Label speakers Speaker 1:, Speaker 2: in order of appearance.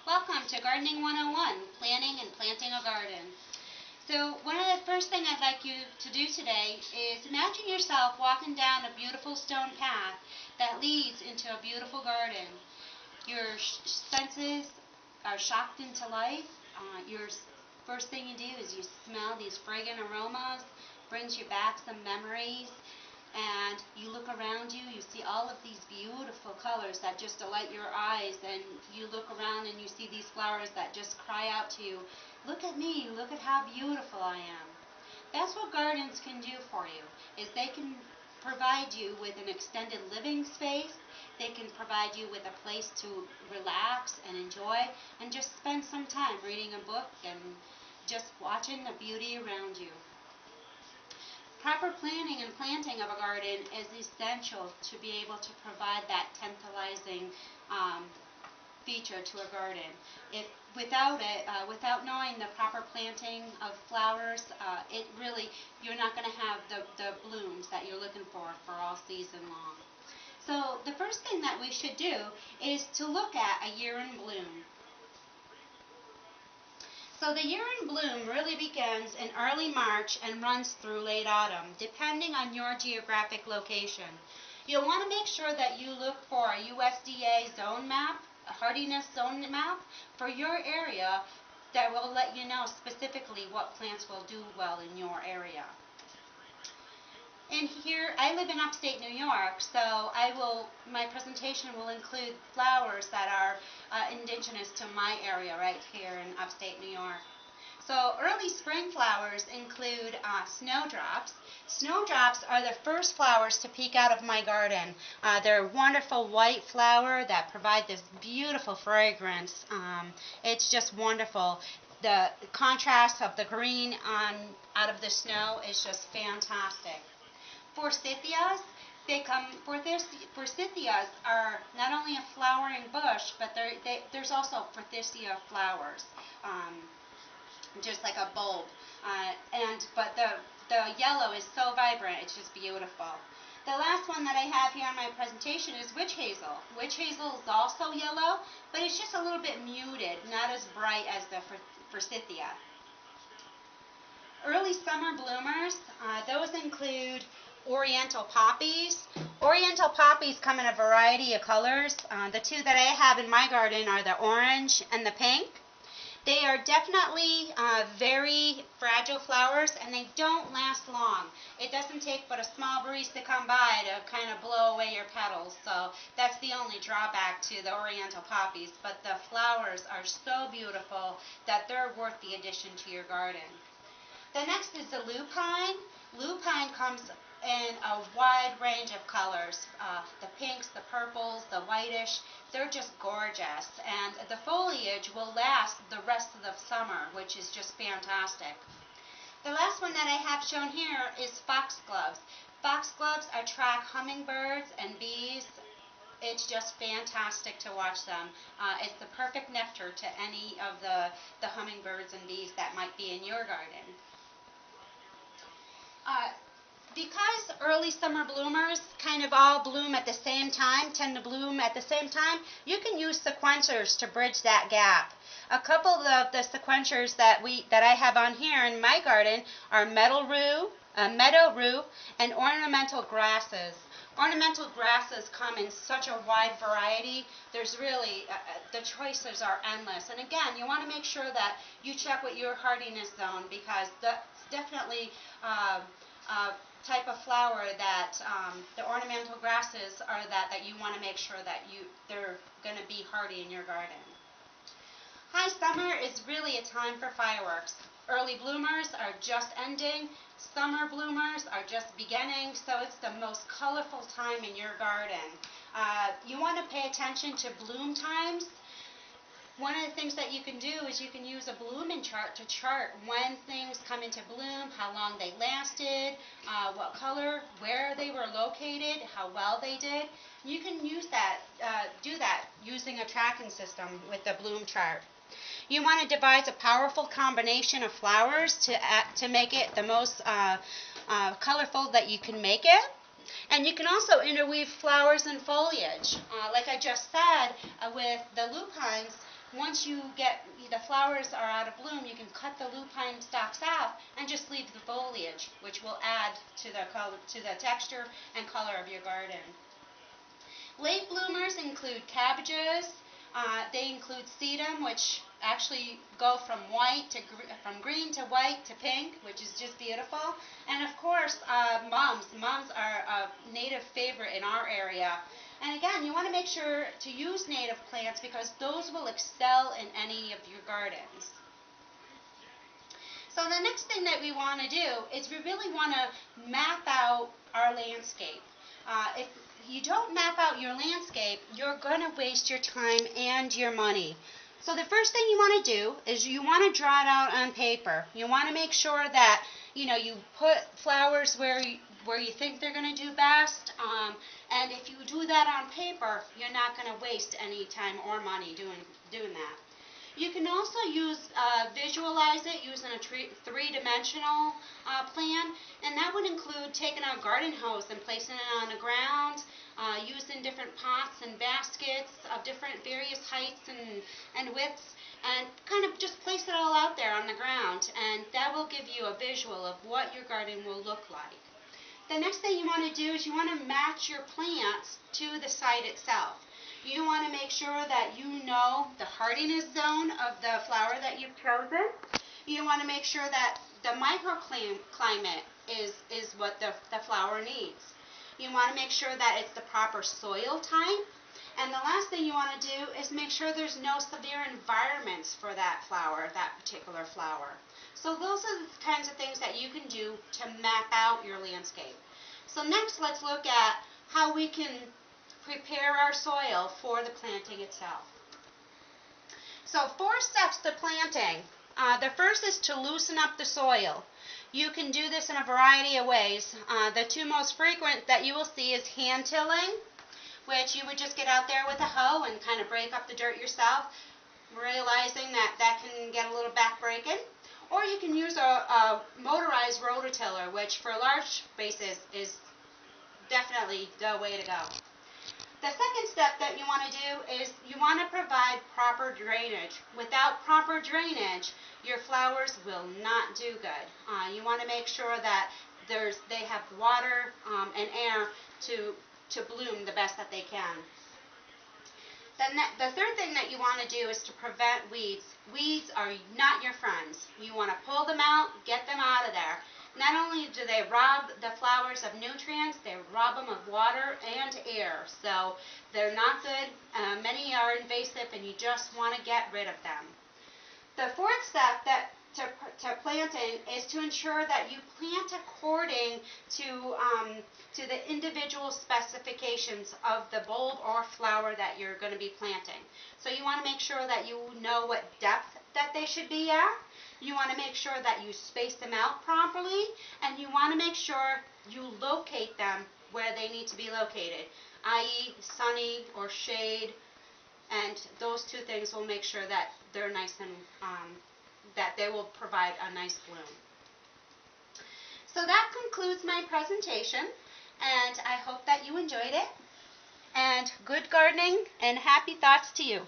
Speaker 1: Welcome to Gardening 101, Planning and Planting a Garden. So one of the first things I'd like you to do today is imagine yourself walking down a beautiful stone path that leads into a beautiful garden. Your senses are shocked into life. Your first thing you do is you smell these fragrant aromas, brings you back some memories, and you look around you, you see all of these beautiful colors that just delight your eyes, and you look around and you see these flowers that just cry out to you, look at me, look at how beautiful I am. That's what gardens can do for you, is they can provide you with an extended living space, they can provide you with a place to relax and enjoy, and just spend some time reading a book and just watching the beauty around you. Proper planning and planting of a garden is essential to be able to provide that tantalizing feature to a garden. Without knowing the proper planting of flowers, you're not going to have the blooms that you're looking for all season long. So the first thing that we should do is to look at a year in bloom. So the year in bloom really begins in early March and runs through late autumn, depending on your geographic location. You'll want to make sure that you look for a USDA zone map, a hardiness zone map for your area that will let you know specifically what plants will do well in your area. And here, I live in upstate New York, so my presentation will include flowers that are indigenous to my area right here in upstate New York. So early spring flowers include snowdrops. Snowdrops are the first flowers to peek out of my garden. They're a wonderful white flower that provide this beautiful fragrance. It's just wonderful. The contrast of the green out of the snow is just fantastic. Forsythias, forsythias are not only a flowering bush, but there's also forsythia flowers, just like a bulb. But the yellow is so vibrant, it's just beautiful. The last one that I have here on my presentation is witch hazel. Witch hazel is also yellow, but it's just a little bit muted, not as bright as the forsythia. Early summer bloomers, those include oriental poppies. Oriental poppies come in a variety of colors. The two that I have in my garden are the orange and the pink. They are definitely very fragile flowers, and they don't last long. It doesn't take but a small breeze to come by to kind of blow away your petals, so that's the only drawback to the oriental poppies. But the flowers are so beautiful that they're worth the addition to your garden. The next is the lupine. Lupine comes in a wide range of colors, the pinks, the purples, the whitish. They're just gorgeous, and the foliage will last the rest of the summer, which is just fantastic. The last one that I have shown here is foxgloves. Foxgloves attract hummingbirds and bees. It's just fantastic to watch them. It's the perfect nectar to any of the hummingbirds and bees that might be in your garden. Because early summer bloomers kind of all bloom at the same time, tend to bloom at the same time, you can use sequencers to bridge that gap. A couple of the sequencers that I have on here in my garden are meadow rue, and ornamental grasses. Ornamental grasses come in such a wide variety. There's really, the choices are endless. And again, you want to make sure that you check with your hardiness zone, because that's definitely type of flower that the ornamental grasses are that you want to make sure that they're going to be hardy in your garden. High summer is really a time for fireworks. Early bloomers are just ending. Summer bloomers are just beginning, so it's the most colorful time in your garden. You want to pay attention to bloom times. One of the things that you can do is you can use a blooming chart to chart when things come into bloom, how long they lasted, what color, where they were located, how well they did. You can use that, do that using a tracking system with the bloom chart. You want to devise a powerful combination of flowers to make it the most colorful that you can make it. And you can also interweave flowers and foliage. Like I just said, with the lupines, once you get the flowers are out of bloom, you can cut the lupine stalks out and just leave the foliage, which will add to the color, to the texture and color of your garden. Late bloomers include cabbages. They include sedum, which actually go from from green to white to pink, which is just beautiful. And of course, mums. Mums are a native favorite in our area. And again, you want to make sure to use native plants because those will excel in any of your gardens. So the next thing that we want to do is we really want to map out our landscape. If you don't map out your landscape, you're going to waste your time and your money. So the first thing you want to do is you want to draw it out on paper. You want to make sure that you put flowers where you think they're going to do best. And if you do that on paper, you're not going to waste any time or money doing that. You can also visualize it using a three-dimensional plan, and that would include taking a garden hose and placing it on the ground, using different pots and baskets of different various heights and widths, and kind of just place it all out there on the ground, and that will give you a visual of what your garden will look like. The next thing you want to do is you want to match your plants to the site itself. You want to make sure that you know the hardiness zone of the flower that you've chosen. You want to make sure that the microclimate is what the flower needs. You want to make sure that it's the proper soil type. And the last thing you want to do is make sure there's no severe environments for that flower, that particular flower. So those are the kinds of things that you can do to map out your landscape. So next, let's look at how we can prepare our soil for the planting itself. So 4 steps to planting. The first is to loosen up the soil. You can do this in a variety of ways. The 2 most frequent that you will see is hand tilling, which you would just get out there with a hoe and kind of break up the dirt yourself, realizing that can get a little back-breaking. Or you can use a motorized rototiller, which for large spaces is definitely the way to go. The second step that you want to do is you want to provide proper drainage. Without proper drainage, your flowers will not do good. You want to make sure that they have water and air to bloom the best that they can. The third thing that you want to do is to prevent weeds. Weeds are not your friends. You want to pull them out, get them out of there. Not only do they rob the flowers of nutrients, they rob them of water and air. So they're not good. Many are invasive and you just want to get rid of them. The fourth step to planting is to ensure that you plant according to the individual specifications of the bulb or flower that you're going to be planting. So you want to make sure that you know what depth that they should be at. You want to make sure that you space them out properly, and you want to make sure you locate them where they need to be located, i.e. sunny or shade, and those 2 things will make sure that they're nice and that they will provide a nice bloom. So that concludes my presentation, and I hope that you enjoyed it. And good gardening and happy thoughts to you.